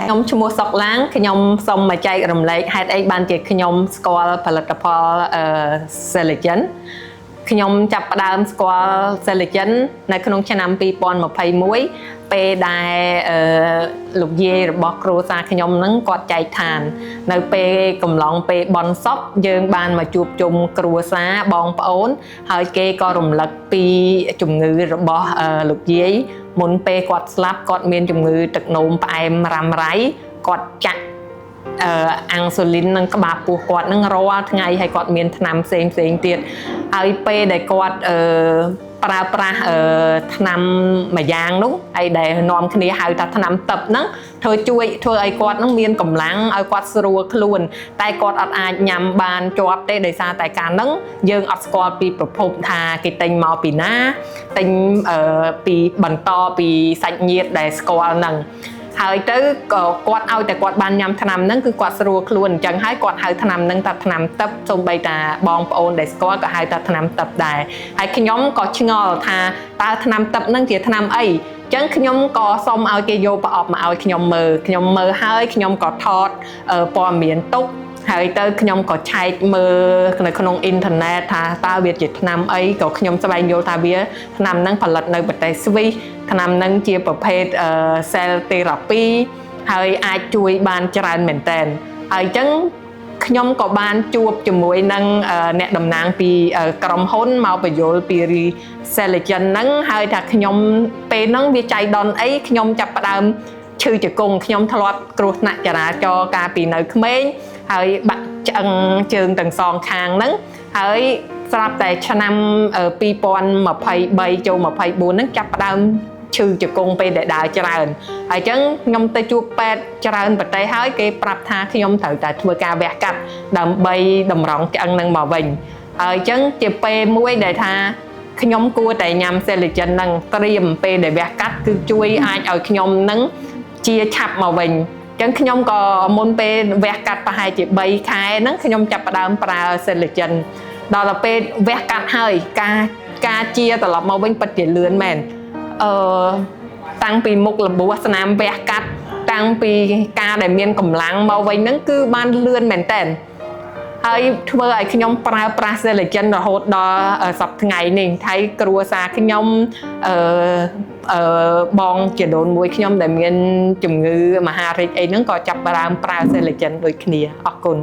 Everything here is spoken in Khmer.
ខ្ញុំឈ្មោះសុកឡាងខ្ញុំសូមមកចែករំលែកហេតុអីបានជាខ្ញុំស្គាល់ផលិតផល Celagen ខ្ញុំចាប់ផ្ដើមស្គាល់ Celagen នៅក្នុងឆ្នាំ2021ពេលដែលលោកយាយរបស់គ្រួសារខ្ញុំហ្នឹងគាត់ចែកឋាននៅពេលកំឡុងពេលបន់សពយើងបានមកជួបជុំគ្រួសារបងប្អូនហើយគេក៏រំលឹកពីជំងឺរបស់លោកយាយមុនពេលគាត់ស្លាប់គាត់មានជំងឺទឹកនោមផ្អែមរ៉ាំរ៉ៃគាត់ចាក់អាំងស៊ូលីននឹងក្បាលពោះគាត់នឹងរាល់ថ្ងៃហើយគាត់មានថ្នាំផ្សេងទៀតហើយពេលដែលគាត់ប្រើប្រាស់ថ្នាំមួយយ៉ាងនោះហើយដែលនាំគ្នាហៅថាថ្នាំទឹកហ្នឹងជួយធ្វើឲ្យគាត់នឹងមានកម្លាំងឲ្យគាត់ស្រួលខ្លួនតែគាត់អត់អាចញ៉ាំបានជាប់ទេដោយសារតែការហ្នឹងយើងអត់ស្គាល់ពីប្រភពថាគេទិញមកពីណាទិញពីបន្តពីសាច់ញាតិដែលស្គាល់ហ្នឹងហើយទៅក៏គាត់ឲ្យតែគាត់បានញ៉ាំថ្នាំហ្នឹងគឺគាត់ស្រួលខ្លួនអញ្ចឹងហើយគាត់ហៅថ្នាំហ្នឹងថាថ្នាំទឹកសូម្បីតាបងប្អូនដែលស្គាល់ក៏ហៅថាថ្នាំទឹកដែរហើយខ្ញុំក៏ឆ្ងល់ថាតើថ្នាំទឹកហ្នឹងជាថ្នាំអីអញ្ចឹងខ្ញុំក៏សុំឲ្យគេយកប្រអប់មកឲ្យខ្ញុំមើលហើយខ្ញុំក៏ថតព័ត៌មានទុកហើយទៅខ្ញុំក៏ឆែកមើលនៅក្នុងអ៊ីនធឺណិតថាតើវាជាថ្នាំអីក៏ខ្ញុំស្វែងយល់ថាវាថ្នាំហ្នឹងផលិតនៅប្រទេសស្វីសថ្នាំហ្នឹងជាប្រភេទ cell therapy ហើយអាចជួយបានច្រើនមែនតើហើយអញ្ចឹងខ្ញុំក៏បានជួបជាមួយនឹងអ្នកតំណាងពីក្រុមហ៊ុនមកបញ្យល់ពី Celagen ហ្នឹងហើយថាខ្ញុំពេលហ្នឹងវាចៃដន្យអីខ្ញុំចាប់ផ្ដើមឈឺជង្គង់ខ្ញុំធ្លាប់គ្រោះថ្នាក់ចរាចរណ៍កាលពីនៅក្មេងហើយបាក់ឆ្អឹងជើងទាំងសងខាងហ្នឹងហើយស្រាប់តែឆ្នាំ2023ចូល24ហ្នឹងចាប់ផ្ដើមឈឺជង្គង់ពេលដែលដើរច្រើនហើយអញ្ចឹងខ្ញុំទៅជួបពេទ្យច្រើនប្រទេសហើយគេប្រាប់ថាខ្ញុំត្រូវតែធ្វើការវះកាត់ដើម្បីតម្រង់ឆ្អឹងហ្នឹងមកវិញហើយអញ្ចឹងជាពេលមួយដែលថាខ្ញុំគួរតែញ៉ាំ Celagen ហ្នឹងត្រៀមពេលដែលវះកាត់គឺជួយអាចឲ្យខ្ញុំហ្នឹងជាឆាប់មកវិញអញ្ចឹងខ្ញុំក៏មុនពេលវះកាត់ប្រហែលជា3ខែហ្នឹងខ្ញុំចាប់ផ្ដើមប្រើ Celagen ដល់ពេលវះកាត់ហើយការជាត្រឡប់មកវិញពិតជាលឿនមែនតាំងពីមុខលំបួសស្នាមវះកាត់តាំងពីការដែលមានកម្លាំងមកវិញហ្នឹងគឺបានលឿនមែនតើហើយធ្វើឲ្យខ្ញុំប្រើប្រាស់ Celagen រហូតដល់សប្តាហ៍ថ្ងៃនេះហើយគ្រួសារខ្ញុំបងជាដូនមួយខ្ញុំដែលមានជំងឺមហារីកអីហ្នឹងក៏ចាប់ផ្ដើមប្រើ Celagen ដូចគ្នាអរគុណ